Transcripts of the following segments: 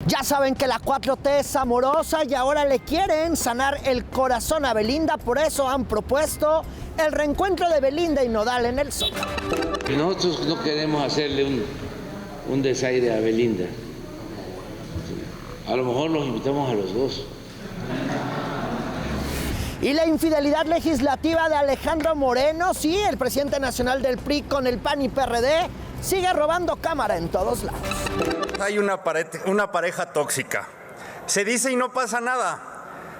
Ya saben que la 4T es amorosa y ahora le quieren sanar el corazón a Belinda, por eso han propuesto el reencuentro de Belinda y Nodal en el Zócalo. Nosotros no queremos hacerle un desaire a Belinda. A lo mejor los invitamos a los dos. Y la infidelidad legislativa de Alejandro Moreno, sí, el presidente nacional del PRI con el PAN y PRD, sigue robando cámara en todos lados. Hay una pareja tóxica. Se dice y no pasa nada.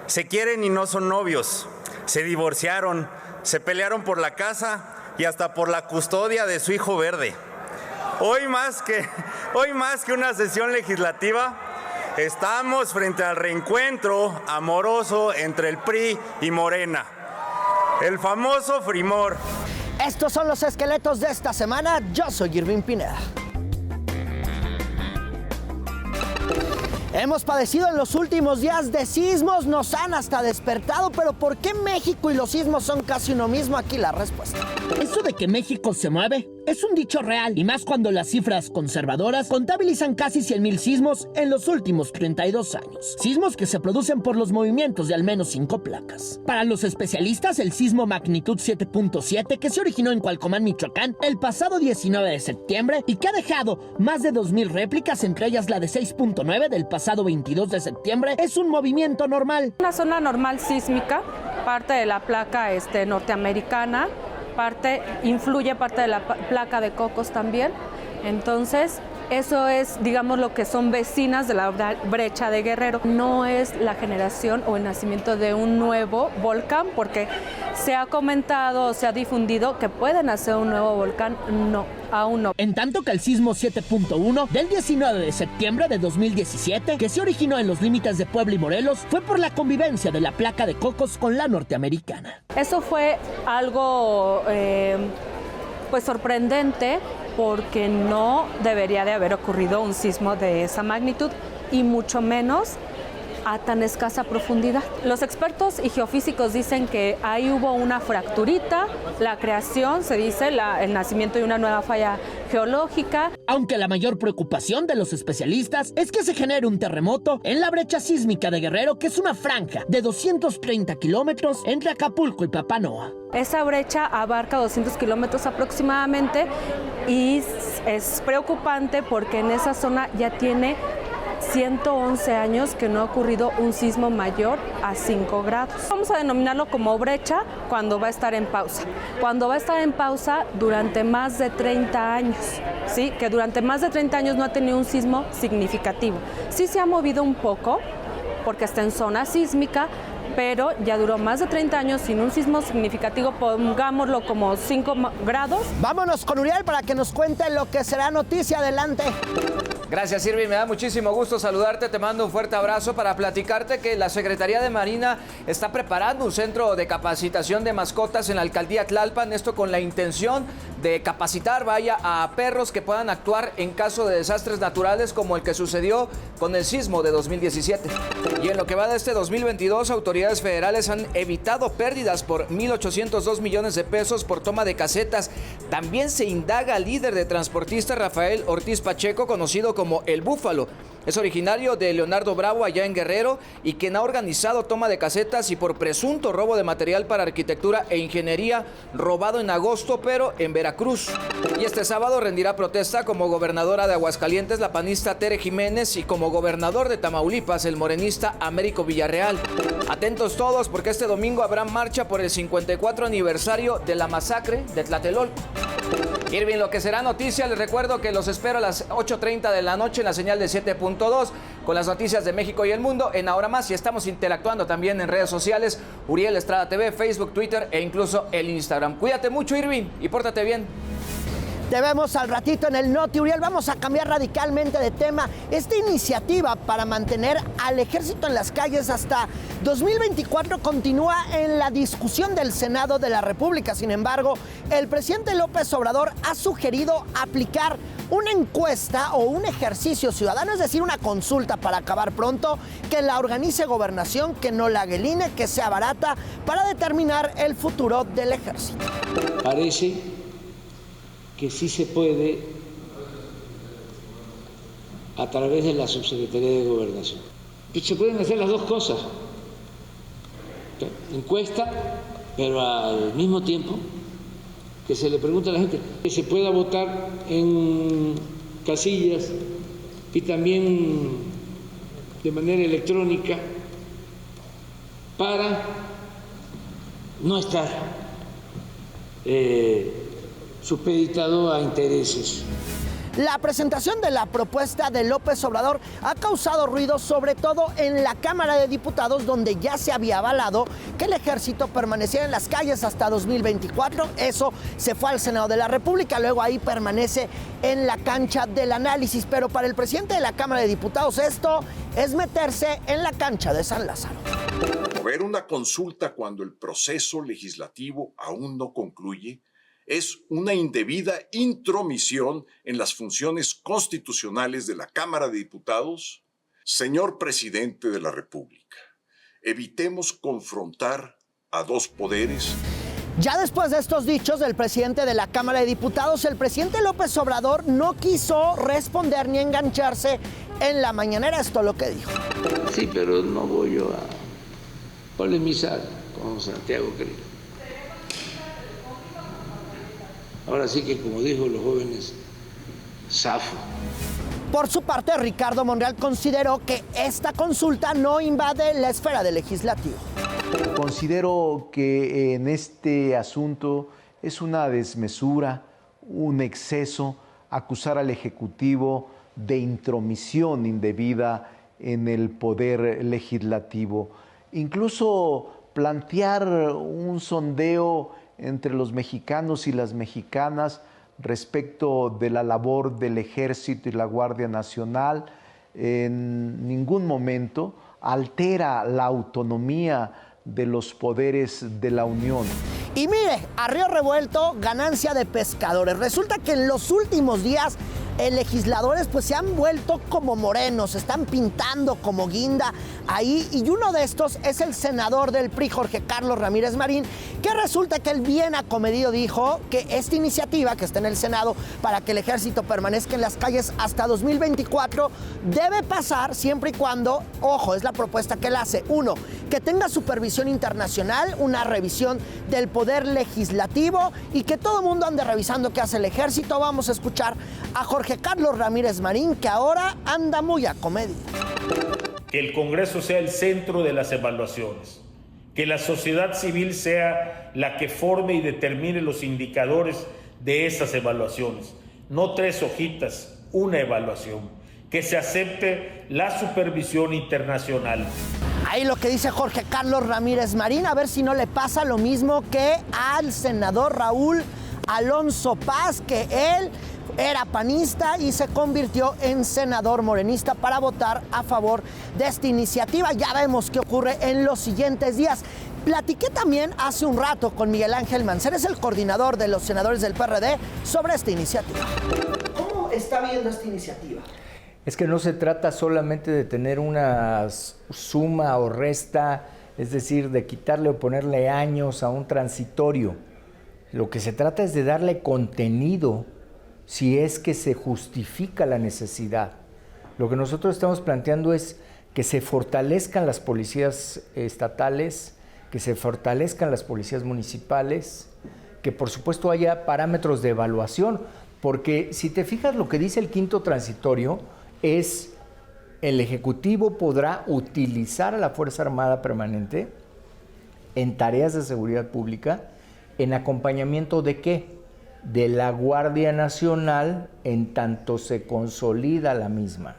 Se quieren y no son novios. Se divorciaron, se pelearon por la casa y hasta por la custodia de su hijo verde. Hoy más que una sesión legislativa, estamos frente al reencuentro amoroso entre el PRI y Morena. El famoso Frimor. Estos son los esqueletos de esta semana. Yo soy Irving Pineda. Hemos padecido en los últimos días de sismos, nos han hasta despertado, pero ¿por qué México y los sismos son casi uno mismo? Aquí la respuesta. Eso de que México se mueve es un dicho real, y más cuando las cifras conservadoras contabilizan casi 100,000 sismos en los últimos 32 años. Sismos que se producen por los movimientos de al menos 5 placas. Para los especialistas, el sismo magnitud 7.7 que se originó en Cualcomán, Michoacán, el pasado 19 de septiembre y que ha dejado más de 2,000 réplicas, entre ellas la de 6.9 del pasado 22 de septiembre, es un movimiento normal. Una zona normal sísmica, parte de la placa norteamericana, influye parte de la placa de Cocos también. Entonces, eso es, digamos, lo que son vecinas de la brecha de Guerrero. No es la generación o el nacimiento de un nuevo volcán, porque se ha comentado, se ha difundido que puede nacer un nuevo volcán. No, aún no. En tanto que el sismo 7.1 del 19 de septiembre de 2017, que se originó en los límites de Puebla y Morelos, fue por la convivencia de la placa de Cocos con la norteamericana. Eso fue algo pues sorprendente, porque no debería de haber ocurrido un sismo de esa magnitud y mucho menos a tan escasa profundidad. Los expertos y geofísicos dicen que ahí hubo una fracturita, la creación, se dice, el nacimiento de una nueva falla geológica. Aunque la mayor preocupación de los especialistas es que se genere un terremoto en la brecha sísmica de Guerrero, que es una franja de 230 kilómetros entre Acapulco y Papanoa. Esa brecha abarca 200 kilómetros aproximadamente y es preocupante porque en esa zona ya tiene 111 años que no ha ocurrido un sismo mayor a 5 grados. Vamos a denominarlo como brecha cuando va a estar en pausa. Cuando va a estar en pausa durante más de 30 años, ¿sí? Que durante más de 30 años no ha tenido un sismo significativo. Sí se ha movido un poco porque está en zona sísmica, pero ya duró más de 30 años sin un sismo significativo, pongámoslo como 5 grados. Vámonos con Uriel para que nos cuente lo que será noticia. Adelante. Gracias, Irving. Me da muchísimo gusto saludarte. Te mando un fuerte abrazo para platicarte que la Secretaría de Marina está preparando un centro de capacitación de mascotas en la alcaldía Tlalpan. Esto con la intención de capacitar, a perros que puedan actuar en caso de desastres naturales como el que sucedió con el sismo de 2017. Y en lo que va de este 2022, autoridades federales han evitado pérdidas por 1,802 millones de pesos por toma de casetas. También se indaga al líder de transportistas Rafael Ortiz Pacheco, conocido como El Búfalo. Es originario de Leonardo Bravo, allá en Guerrero, y quien ha organizado toma de casetas y por presunto robo de material para arquitectura e ingeniería robado en agosto, pero en Veracruz. Y este sábado rendirá protesta como gobernadora de Aguascalientes la panista Tere Jiménez y como gobernador de Tamaulipas el morenista Américo Villarreal. Atentos todos porque este domingo habrá marcha por el 54 aniversario de la masacre de Tlatelolco. Irving, lo que será noticia, les recuerdo que los espero a las 8:30 de la noche en la señal de 7.2 con las noticias de México y el mundo en Ahora Más, y estamos interactuando también en redes sociales, Uriel Estrada TV, Facebook, Twitter e incluso el Instagram. Cuídate mucho, Irving, y pórtate bien. Te vemos al ratito en el Noti, Uriel. Vamos a cambiar radicalmente de tema. Esta iniciativa para mantener al ejército en las calles hasta 2024 continúa en la discusión del Senado de la República. Sin embargo, el presidente López Obrador ha sugerido aplicar una encuesta o un ejercicio ciudadano, es decir, una consulta para acabar pronto, que la organice Gobernación, que no la haga el INE, que sea barata, para determinar el futuro del ejército. Parece que sí se puede a través de la Subsecretaría de Gobernación. Y se pueden hacer las dos cosas, encuesta, pero al mismo tiempo que se le pregunte a la gente que se pueda votar en casillas y también de manera electrónica para no estar supeditado a intereses. La presentación de la propuesta de López Obrador ha causado ruido, sobre todo en la Cámara de Diputados, donde ya se había avalado que el ejército permaneciera en las calles hasta 2024. Eso se fue al Senado de la República, luego ahí permanece en la cancha del análisis. Pero para el presidente de la Cámara de Diputados esto es meterse en la cancha de San Lázaro. Promover una consulta cuando el proceso legislativo aún no concluye es una indebida intromisión en las funciones constitucionales de la Cámara de Diputados. Señor presidente de la República, evitemos confrontar a dos poderes. Ya después de estos dichos del presidente de la Cámara de Diputados, el presidente López Obrador no quiso responder ni engancharse en la mañanera. Esto es lo que dijo. Sí, pero no voy yo a polemizar con Santiago Krill. Ahora sí que, como dijo los jóvenes, zafo. Por su parte, Ricardo Monreal consideró que esta consulta no invade la esfera del legislativo. Considero que en este asunto es una desmesura, un exceso, acusar al Ejecutivo de intromisión indebida en el poder legislativo. Incluso plantear un sondeo entre los mexicanos y las mexicanas respecto de la labor del Ejército y la Guardia Nacional en ningún momento altera la autonomía de los poderes de la Unión. Y mire, a río revuelto, ganancia de pescadores. Resulta que en los últimos días legisladores pues se han vuelto como morenos, se están pintando como guinda ahí, y uno de estos es el senador del PRI, Jorge Carlos Ramírez Marín, que resulta que él bien acomedido dijo que esta iniciativa que está en el Senado para que el ejército permanezca en las calles hasta 2024 debe pasar siempre y cuando, ojo, es la propuesta que él hace, uno, que tenga supervisión internacional, una revisión del poder legislativo y que todo el mundo ande revisando qué hace el ejército. Vamos a escuchar a Jorge Carlos Ramírez Marín, que ahora anda muy acomedido. Que el Congreso sea el centro de las evaluaciones, que la sociedad civil sea la que forme y determine los indicadores de esas evaluaciones, no 3 hojitas, una evaluación, que se acepte la supervisión internacional. Ahí lo que dice Jorge Carlos Ramírez Marín, a ver si no le pasa lo mismo que al senador Raúl Alonso Paz, que él era panista y se convirtió en senador morenista para votar a favor de esta iniciativa. Ya vemos qué ocurre en los siguientes días. Platiqué también hace un rato con Miguel Ángel Mancera, es el coordinador de los senadores del PRD, sobre esta iniciativa. ¿Cómo está viendo esta iniciativa? Es que no se trata solamente de tener una suma o resta, es decir, de quitarle o ponerle años a un transitorio. Lo que se trata es de darle contenido si es que se justifica la necesidad. Lo que nosotros estamos planteando es que se fortalezcan las policías estatales, que se fortalezcan las policías municipales, que por supuesto haya parámetros de evaluación, porque si te fijas lo que dice el quinto transitorio es el Ejecutivo podrá utilizar a la Fuerza Armada Permanente en tareas de seguridad pública en acompañamiento ¿de qué? De la Guardia Nacional en tanto se consolida la misma.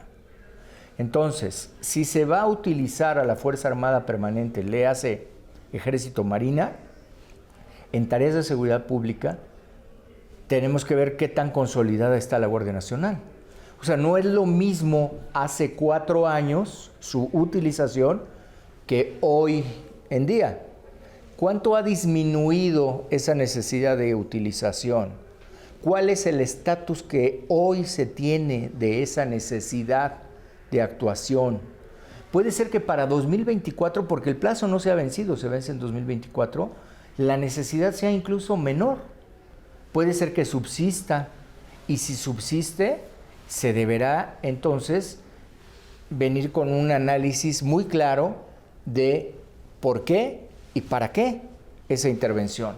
Entonces, si se va a utilizar a la Fuerza Armada Permanente, le hace Ejército Marina, en tareas de seguridad pública, tenemos que ver qué tan consolidada está la Guardia Nacional. O sea, no es lo mismo hace 4 años su utilización que hoy en día. ¿Cuánto ha disminuido esa necesidad de utilización? ¿Cuál es el estatus que hoy se tiene de esa necesidad de actuación? Puede ser que para 2024, porque el plazo no se ha vencido, se vence en 2024, la necesidad sea incluso menor. Puede ser que subsista, y si subsiste, se deberá entonces venir con un análisis muy claro de por qué y para qué esa intervención.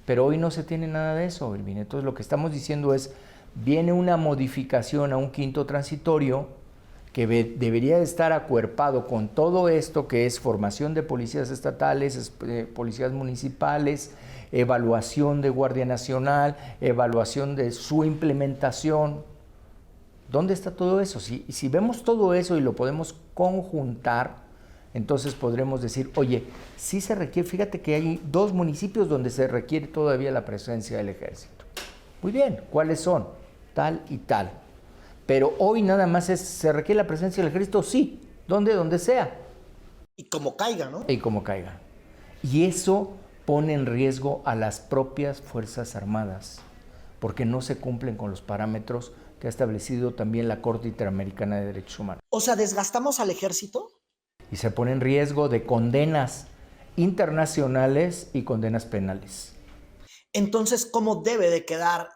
Pero hoy no se tiene nada de eso, Irving. Entonces lo que estamos diciendo es, viene una modificación a un quinto transitorio que debería estar acuerpado con todo esto que es formación de policías estatales, policías municipales, evaluación de Guardia Nacional, evaluación de su implementación. ¿Dónde está todo eso? Si vemos todo eso y lo podemos conjuntar, entonces podremos decir, oye, sí se requiere, fíjate que hay 2 municipios donde se requiere todavía la presencia del ejército. Muy bien, ¿cuáles son? Tal y tal. Pero hoy nada más se requiere la presencia del ejército, sí, donde sea. Y como caiga, ¿no? Y como caiga. Y eso pone en riesgo a las propias Fuerzas Armadas, porque no se cumplen con los parámetros que ha establecido también la Corte Interamericana de Derechos Humanos. O sea, ¿desgastamos al ejército? Y se pone en riesgo de condenas internacionales y condenas penales. Entonces, ¿cómo debe de quedar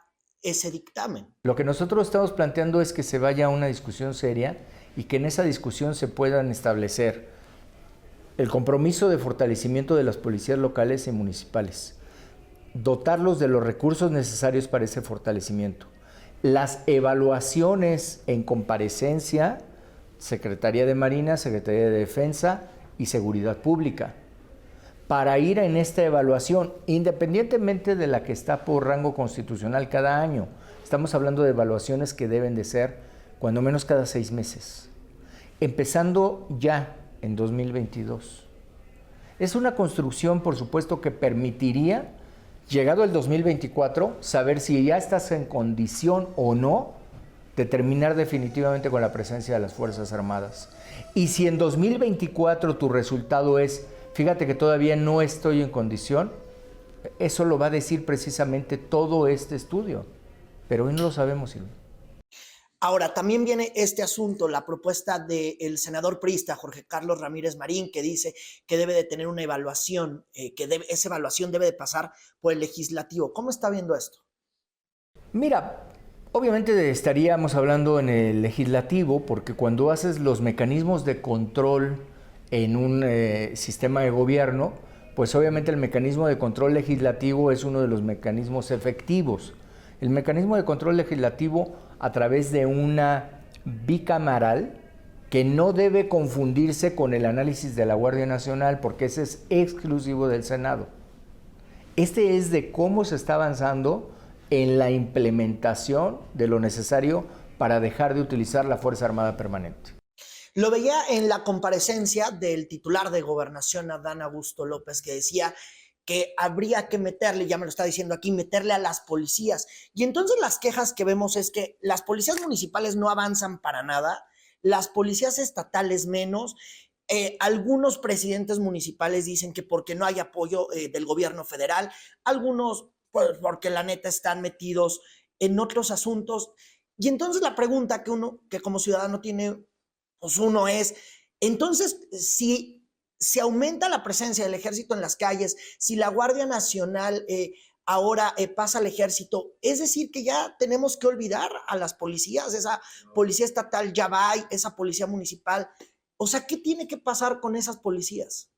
ese dictamen? Lo que nosotros estamos planteando es que se vaya a una discusión seria y que en esa discusión se puedan establecer el compromiso de fortalecimiento de las policías locales y municipales, dotarlos de los recursos necesarios para ese fortalecimiento, las evaluaciones en comparecencia, Secretaría de Marina, Secretaría de Defensa y Seguridad Pública, para ir en esta evaluación, independientemente de la que está por rango constitucional cada año. Estamos hablando de evaluaciones que deben de ser cuando menos cada 6 meses, empezando ya en 2022. Es una construcción, por supuesto, que permitiría, llegado el 2024, saber si ya estás en condición o no de terminar definitivamente con la presencia de las Fuerzas Armadas. Y si en 2024 tu resultado es, fíjate que todavía no estoy en condición, eso lo va a decir precisamente todo este estudio. Pero hoy no lo sabemos, Silvia. Ahora, también viene este asunto, la propuesta del senador priista Jorge Carlos Ramírez Marín, que dice que debe de tener una evaluación, esa evaluación debe de pasar por el legislativo. ¿Cómo está viendo esto? Mira, obviamente estaríamos hablando en el legislativo, porque cuando haces los mecanismos de control en un sistema de gobierno, pues obviamente el mecanismo de control legislativo es uno de los mecanismos efectivos. El mecanismo de control legislativo a través de una bicameral que no debe confundirse con el análisis de la Guardia Nacional, porque ese es exclusivo del Senado. Este es de cómo se está avanzando en la implementación de lo necesario para dejar de utilizar la Fuerza Armada Permanente. Lo veía en la comparecencia del titular de Gobernación, Adán Augusto López, que decía que habría que meterle, ya me lo está diciendo aquí, meterle a las policías. Y entonces las quejas que vemos es que las policías municipales no avanzan para nada, las policías estatales menos. Algunos presidentes municipales dicen que porque no hay apoyo del gobierno federal, algunos pues porque la neta están metidos en otros asuntos. Y entonces la pregunta que uno, que como ciudadano tiene, pues uno es, entonces, si se aumenta la presencia del ejército en las calles, si la Guardia Nacional ahora pasa al ejército, es decir, que ya tenemos que olvidar a las policías, esa policía estatal ya va, esa policía municipal. O sea, ¿qué tiene que pasar con esas policías?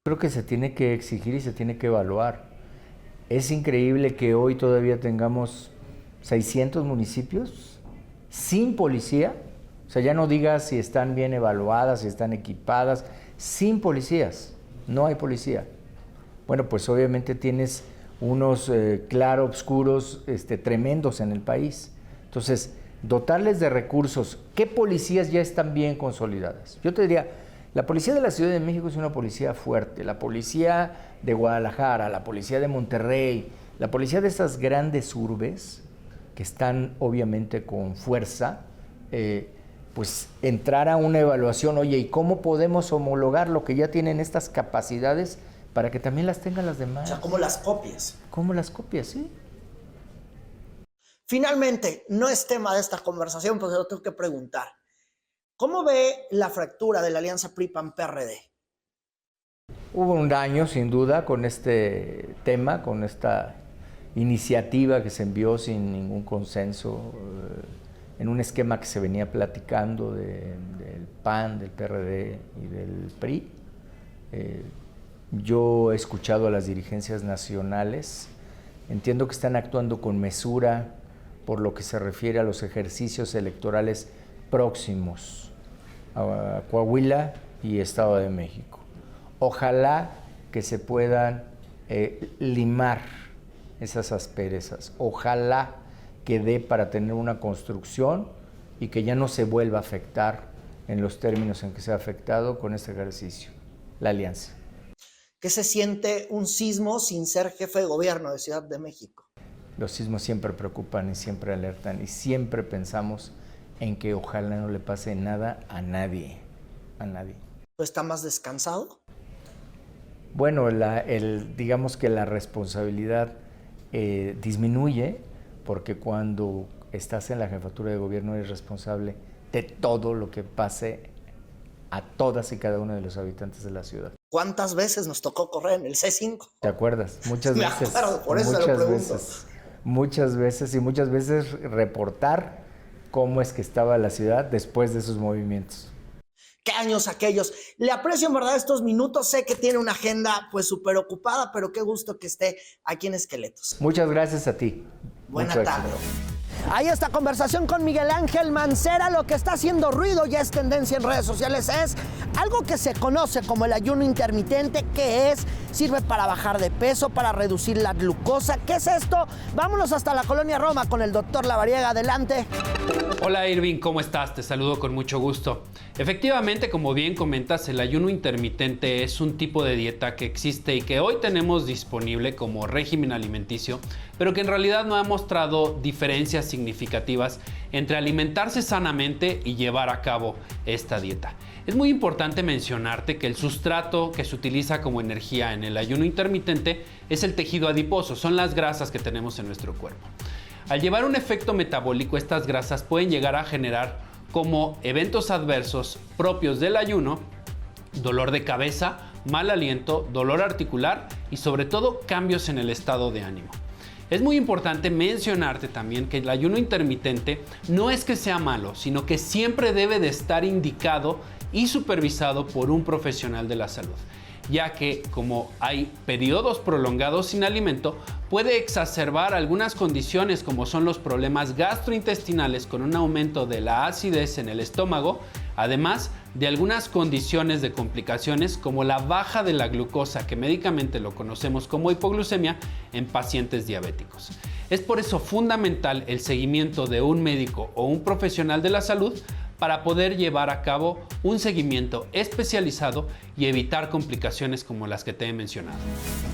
Creo que se tiene que exigir y se tiene que evaluar. Es increíble que hoy todavía tengamos 600 municipios sin policía. O sea, ya no digas si están bien evaluadas, si están equipadas, sin policías. No hay policía. Bueno, pues obviamente tienes unos claroscuros tremendos en el país. Entonces, dotarles de recursos. ¿Qué policías ya están bien consolidadas? Yo te diría, la policía de la Ciudad de México es una policía fuerte. La policía de Guadalajara, la policía de Monterrey, la policía de estas grandes urbes que están obviamente con fuerza, pues entrar a una evaluación, oye, ¿y cómo podemos homologar lo que ya tienen estas capacidades para que también las tengan las demás? O sea, como las copias. Como las copias, sí. Finalmente, no es tema de esta conversación, pero lo tengo que preguntar. ¿Cómo ve la fractura de la alianza PRI-PAN-PRD? Hubo un daño, sin duda, con este tema, con esta iniciativa que se envió sin ningún consenso en un esquema que se venía platicando del PAN, del PRD y del PRI. Yo he escuchado a las dirigencias nacionales, entiendo que están actuando con mesura por lo que se refiere a los ejercicios electorales próximos a Coahuila y Estado de México. Ojalá que se puedan limar esas asperezas, ojalá que dé para tener una construcción y que ya no se vuelva a afectar en los términos en que se ha afectado con este ejercicio, la alianza. ¿Qué se siente un sismo sin ser jefe de gobierno de Ciudad de México? Los sismos siempre preocupan y siempre alertan y siempre pensamos en que ojalá no le pase nada a nadie, ¿Está más descansado? Bueno, digamos que la responsabilidad disminuye, porque cuando estás en la jefatura de gobierno eres responsable de todo lo que pase a todas y cada uno de los habitantes de la ciudad. ¿Cuántas veces nos tocó correr en el C5? ¿Te acuerdas? Muchas veces. Me acuerdo, por eso lo pregunto. Muchas veces reportar cómo es que estaba la ciudad después de esos movimientos. ¿Qué años aquellos? Le aprecio en verdad estos minutos, sé que tiene una agenda pues súper ocupada, pero qué gusto que esté aquí en Esqueletos. Muchas gracias a ti. Buena tarde. Ahí esta conversación con Miguel Ángel Mancera. Lo que está haciendo ruido, ya es tendencia en redes sociales, es algo que se conoce como el ayuno intermitente. ¿Qué es? Sirve para bajar de peso, para reducir la glucosa. ¿Qué es esto? Vámonos hasta la colonia Roma con el doctor Lavariega. Adelante. Hola Irving, ¿cómo estás? Te saludo con mucho gusto. Efectivamente, como bien comentas, el ayuno intermitente es un tipo de dieta que existe y que hoy tenemos disponible como régimen alimenticio, pero que en realidad no ha mostrado diferencias significativas entre alimentarse sanamente y llevar a cabo esta dieta. Es muy importante mencionarte que el sustrato que se utiliza como energía en el ayuno intermitente es el tejido adiposo, son las grasas que tenemos en nuestro cuerpo. Al llevar un efecto metabólico, estas grasas pueden llegar a generar como eventos adversos propios del ayuno, dolor de cabeza, mal aliento, dolor articular y sobre todo cambios en el estado de ánimo. Es muy importante mencionarte también que el ayuno intermitente no es que sea malo, sino que siempre debe de estar indicado y supervisado por un profesional de la salud, ya que como hay periodos prolongados sin alimento, puede exacerbar algunas condiciones como son los problemas gastrointestinales con un aumento de la acidez en el estómago, además de algunas condiciones de complicaciones como la baja de la glucosa, que médicamente lo conocemos como hipoglucemia, en pacientes diabéticos. Es por eso fundamental el seguimiento de un médico o un profesional de la salud para poder llevar a cabo un seguimiento especializado y evitar complicaciones como las que te he mencionado.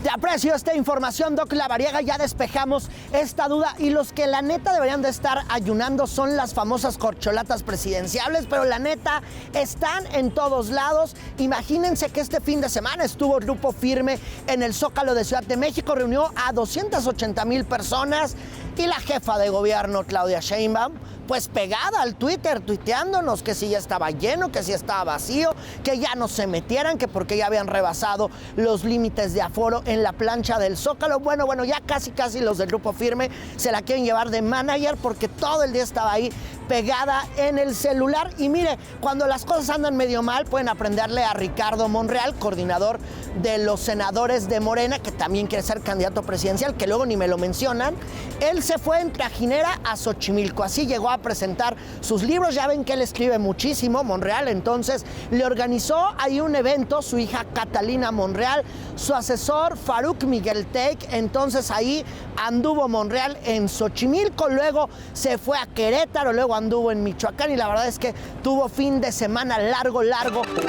Te aprecio esta información, Doc Lavariega. Ya despejamos esta duda, y los que la neta deberían de estar ayunando son las famosas corcholatas presidenciables, pero la neta están en todos lados. Imagínense que este fin de semana estuvo Grupo Firme en el Zócalo de Ciudad de México, reunió a 280,000 personas, y la jefa de gobierno, Claudia Sheinbaum, pues pegada al Twitter, tuiteándonos que si ya estaba lleno, que si estaba vacío, que ya no se metieran, que porque ya habían rebasado los límites de aforo en la plancha del Zócalo. Bueno, ya casi los del Grupo Firme se la quieren llevar de manager, porque todo el día estaba ahí pegada en el celular. Y mire, cuando las cosas andan medio mal, pueden aprenderle a Ricardo Monreal, coordinador de los senadores de Morena, que también quiere ser candidato presidencial, que luego ni me lo mencionan. Él se fue en trajinera a Xochimilco, así llegó a presentar sus libros. Ya ven que él escribe muchísimo, Monreal, entonces le organizó ahí un evento su hija Catalina Monreal, su asesor Faruk Miguel Teik. Entonces ahí anduvo Monreal en Xochimilco, luego se fue a Querétaro, luego anduvo en Michoacán, y la verdad es que tuvo fin de semana largo.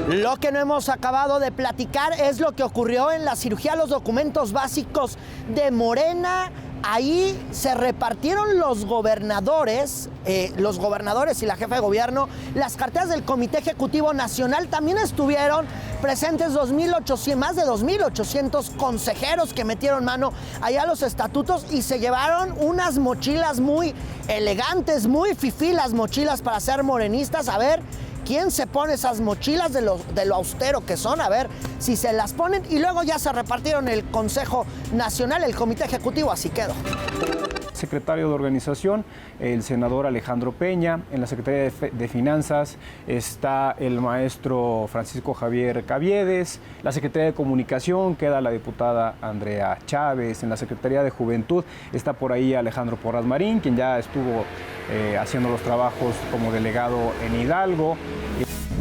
Lo que no hemos acabado de platicar es lo que ocurrió en la cirugía a los documentos básicos de Morena. Ahí se repartieron los gobernadores y la jefa de gobierno las carteras del Comité Ejecutivo Nacional. También estuvieron presentes más de 2,800 consejeros que metieron mano allá a los estatutos, y se llevaron unas mochilas muy elegantes, muy fifí las mochilas para ser morenistas. A ver quién se pone esas mochilas de lo austero que son, a ver si se las ponen. Y luego ya se repartieron el Consejo Nacional, el Comité Ejecutivo, así quedó. secretario de organización, el senador Alejandro Peña. En la Secretaría de Finanzas está el maestro Francisco Javier Caviedes. La Secretaría de Comunicación queda la diputada Andrea Chávez. En la Secretaría de Juventud está por ahí Alejandro Porras Marín, quien ya estuvo haciendo los trabajos como delegado en Hidalgo.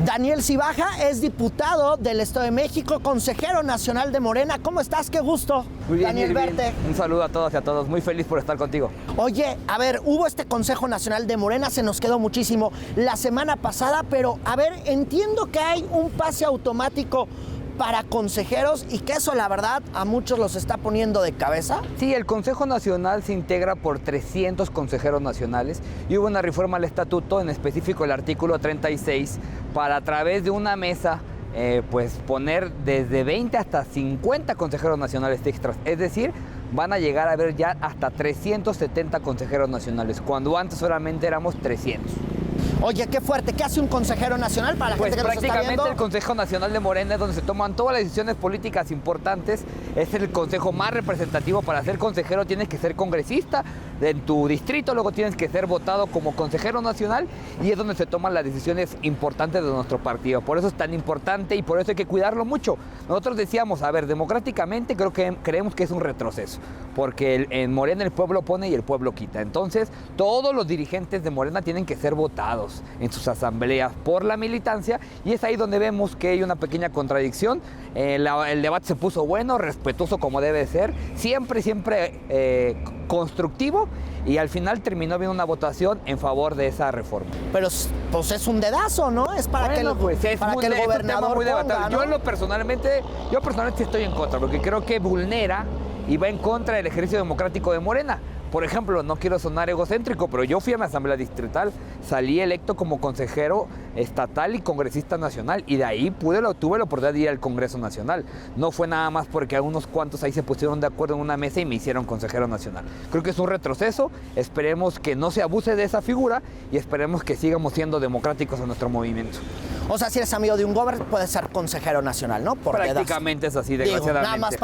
Daniel Cibaja es diputado del Estado de México, consejero nacional de Morena. ¿Cómo estás? Qué gusto, muy bien, Daniel, verte. Un saludo a todos y a todos. Muy feliz por estar contigo. Oye, a ver, hubo este Consejo Nacional de Morena, se nos quedó muchísimo la semana pasada, pero a ver, entiendo que hay un pase automático para consejeros y que eso, la verdad, a muchos los está poniendo de cabeza. Sí, el Consejo Nacional se integra por 300 consejeros nacionales y hubo una reforma al estatuto, en específico el artículo 36, para a través de una mesa pues poner desde 20 hasta 50 consejeros nacionales extras. Es decir, van a llegar a haber ya hasta 370 consejeros nacionales, cuando antes solamente éramos 300. Oye, qué fuerte. ¿Qué hace un consejero nacional para la gente que nos está viendo? Prácticamente el Consejo Nacional de Morena es donde se toman todas las decisiones políticas importantes. Es el consejo más representativo. Para ser consejero tienes que ser congresista en tu distrito, luego tienes que ser votado como consejero nacional y es donde se toman las decisiones importantes de nuestro partido. Por eso es tan importante y por eso hay que cuidarlo mucho. Nosotros decíamos, a ver, democráticamente creemos que es un retroceso, porque en Morena el pueblo pone y el pueblo quita. Entonces, todos los dirigentes de Morena tienen que ser votados en sus asambleas por la militancia y es ahí donde vemos que hay una pequeña contradicción. El debate se puso bueno, respetuoso como debe ser, siempre constructivo y al final terminó bien una votación en favor de esa reforma. Pero pues es un dedazo, ¿no? Es para que el gobernador ponga, ¿no? Yo personalmente estoy en contra porque creo que vulnera y va en contra del ejercicio democrático de Morena. Por ejemplo, no quiero sonar egocéntrico, pero yo fui a mi asamblea distrital, salí electo como consejero estatal y congresista nacional y de ahí tuve la oportunidad de ir al Congreso Nacional. No fue nada más porque a unos cuantos ahí se pusieron de acuerdo en una mesa y me hicieron consejero nacional. Creo que es un retroceso, esperemos que no se abuse de esa figura y esperemos que sigamos siendo democráticos en nuestro movimiento. O sea, si eres amigo de un gobernador, puedes ser consejero nacional, ¿no? Prácticamente es así, desgraciadamente. Nada más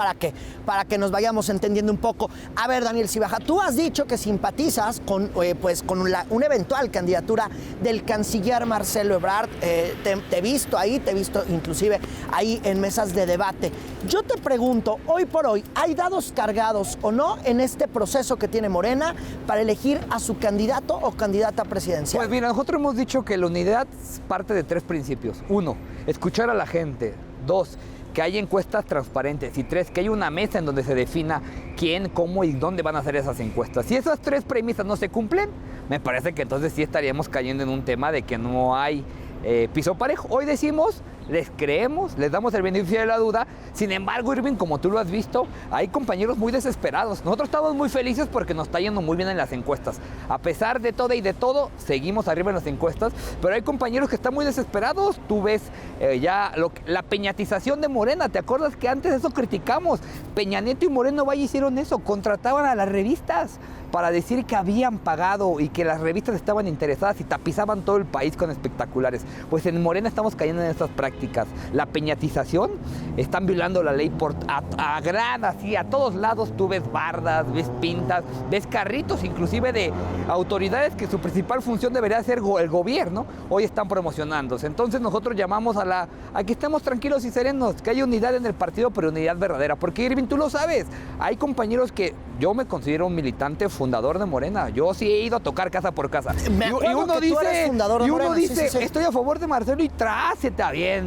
para que nos vayamos entendiendo un poco. A ver, Daniel Cibaja, tú has dicho que simpatizas con una eventual candidatura del canciller Marcelo Ebrard. Te he visto ahí, te he visto inclusive ahí en mesas de debate. Yo te pregunto, hoy por hoy, ¿hay dados cargados o no en este proceso que tiene Morena para elegir a su candidato o candidata presidencial? Pues mira, nosotros hemos dicho que la unidad parte de 3 principios. 1, escuchar a la gente. 2, que haya encuestas transparentes. Y 3, que haya una mesa en donde se defina quién, cómo y dónde van a hacer esas encuestas. Si esas 3 premisas no se cumplen, me parece que entonces sí estaríamos cayendo en un tema de que no hay piso parejo. Hoy decimos, les creemos, les damos el beneficio de la duda. Sin embargo, Irving, como tú lo has visto, hay compañeros muy desesperados. Nosotros estamos muy felices porque nos está yendo muy bien en las encuestas. A pesar de todo y de todo, seguimos arriba en las encuestas, pero hay compañeros que están muy desesperados. Tú ves la peñatización de Morena. ¿Te acuerdas que antes eso criticamos? Peña Nieto y Moreno Valle hicieron eso, contrataban a las revistas para decir que habían pagado y que las revistas estaban interesadas y tapizaban todo el país con espectaculares. Pues en Morena estamos cayendo en estas prácticas. La peñatización, están violando la ley a gran, así, a todos lados. Tú ves bardas, ves pintas, ves carritos, inclusive de autoridades que su principal función debería ser el gobierno. Hoy están promocionándose. Entonces nosotros llamamos a que estemos tranquilos y serenos, que haya unidad en el partido, pero unidad verdadera. Porque Irving, tú lo sabes, hay compañeros que yo me considero un militante fundador de Morena. Yo sí he ido a tocar casa por casa. Y uno dice, sí. Estoy a favor de Marcelo y se te avienta.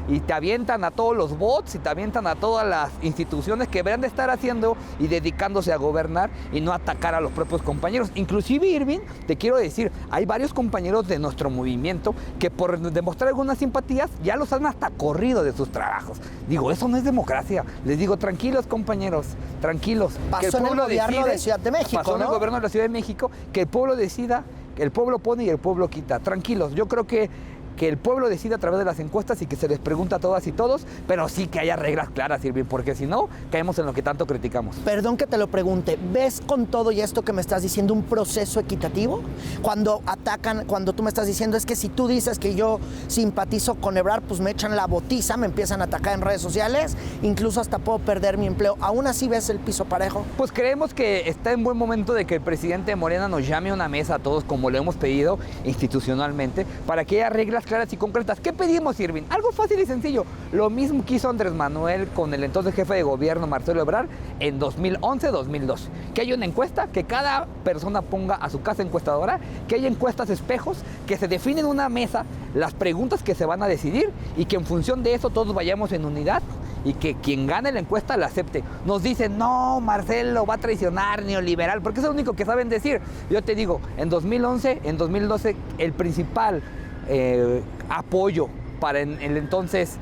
Y te avientan a todos los bots y te avientan a todas las instituciones que deberían de estar haciendo y dedicándose a gobernar y no atacar a los propios compañeros. Inclusive, Irving, te quiero decir, hay varios compañeros de nuestro movimiento que por demostrar algunas simpatías ya los han hasta corrido de sus trabajos. Digo, eso no es democracia. Les digo, tranquilos, compañeros, tranquilos. Pasó en el gobierno de Ciudad de México, Pasó en el gobierno de la Ciudad de México, que el pueblo decida, el pueblo pone y el pueblo quita. Tranquilos, yo creo que que el pueblo decide a través de las encuestas y que se les pregunta a todas y todos, pero sí que haya reglas claras, Irving, porque si no, caemos en lo que tanto criticamos. Perdón que te lo pregunte, ¿ves con todo y esto que me estás diciendo un proceso equitativo? Cuando atacan, cuando tú me estás diciendo es que si tú dices que yo simpatizo con Ebrard, pues me echan la botiza, me empiezan a atacar en redes sociales, incluso hasta puedo perder mi empleo. ¿Aún así ves el piso parejo? Pues creemos que está en buen momento de que el presidente de Morena nos llame a una mesa a todos, como lo hemos pedido institucionalmente, para que haya reglas claras y concretas. ¿Qué pedimos, Irving? Algo fácil y sencillo. Lo mismo que hizo Andrés Manuel con el entonces jefe de gobierno, Marcelo Ebrard, en 2011-2012. Que haya una encuesta, que cada persona ponga a su casa encuestadora, que haya encuestas espejos, que se define en una mesa las preguntas que se van a decidir y que en función de eso todos vayamos en unidad y que quien gane la encuesta la acepte. Nos dicen, no, Marcelo va a traicionar, neoliberal, porque es lo único que saben decir. Yo te digo, en 2011, en 2012, el principal apoyo para el entonces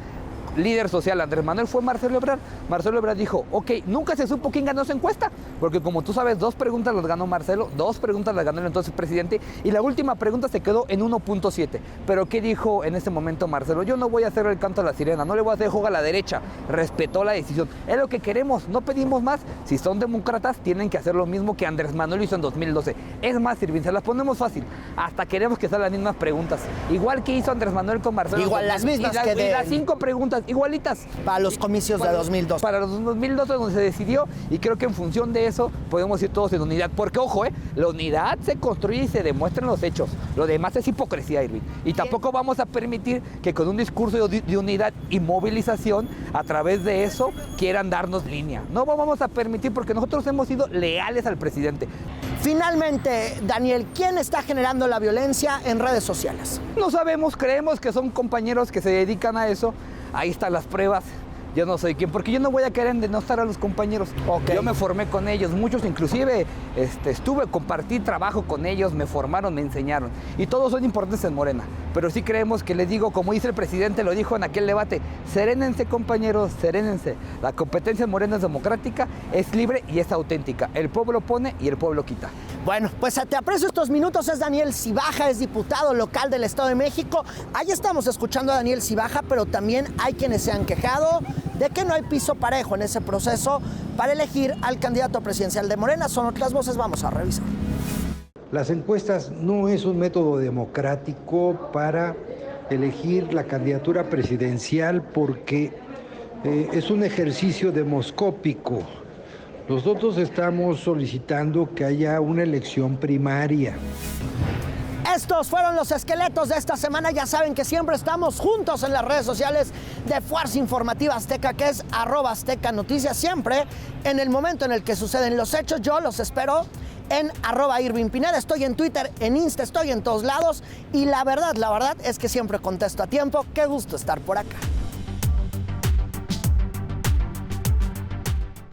líder social Andrés Manuel fue Marcelo Ebrard. Marcelo Ebrard dijo, ok, nunca se supo quién ganó esa encuesta, porque como tú sabes, 2 preguntas las ganó Marcelo, 2 preguntas las ganó el entonces presidente, y la última pregunta se quedó en 1.7. Pero ¿qué dijo en ese momento Marcelo? Yo no voy a hacer el canto a la sirena, no le voy a hacer juego a la derecha. Respetó la decisión. Es lo que queremos, no pedimos más. Si son demócratas, tienen que hacer lo mismo que Andrés Manuel hizo en 2012. Es más, Irving, se las ponemos fácil. Hasta queremos que sean las mismas preguntas. Igual que hizo Andrés Manuel con Marcelo. Igual las mismas y las 5 preguntas igualitas. Para los comicios de 2002. Para los 2012 donde se decidió, y creo que en función de eso podemos ir todos en unidad. Porque, ojo, la unidad se construye y se demuestra en los hechos. Lo demás es hipocresía, Irving. Y tampoco vamos a permitir que con un discurso de unidad y movilización, a través de eso, quieran darnos línea. No vamos a permitir, porque nosotros hemos sido leales al presidente. Finalmente, Daniel, ¿quién está generando la violencia en redes sociales? No sabemos, creemos que son compañeros que se dedican a eso. Ahí están las pruebas. Yo no soy quien, porque yo no voy a querer denostar a los compañeros. Okay. Yo me formé con ellos, muchos inclusive compartí trabajo con ellos, me formaron, me enseñaron. Y todos son importantes en Morena. Pero sí creemos que, les digo, como dice el presidente, lo dijo en aquel debate, serénense, compañeros, serénense. La competencia en Morena es democrática, es libre y es auténtica. El pueblo pone y el pueblo quita. Bueno, pues te aprecio estos minutos. Es Daniel Cibaja, es diputado local del Estado de México. Ahí estamos escuchando a Daniel Cibaja, pero también hay quienes se han quejado de que no hay piso parejo en ese proceso para elegir al candidato presidencial de Morena. Son otras voces, vamos a revisar. Las encuestas no es un método democrático para elegir la candidatura presidencial, porque es un ejercicio demoscópico. Nosotros estamos solicitando que haya una elección primaria. Estos fueron los esqueletos de esta semana. Ya saben que siempre estamos juntos en las redes sociales de Fuerza Informativa Azteca, que es @Azteca Noticias. Siempre en el momento en el que suceden los hechos, yo los espero en @Irving Pineda. Estoy en Twitter, en Insta, estoy en todos lados. Y la verdad es que siempre contesto a tiempo. Qué gusto estar por acá.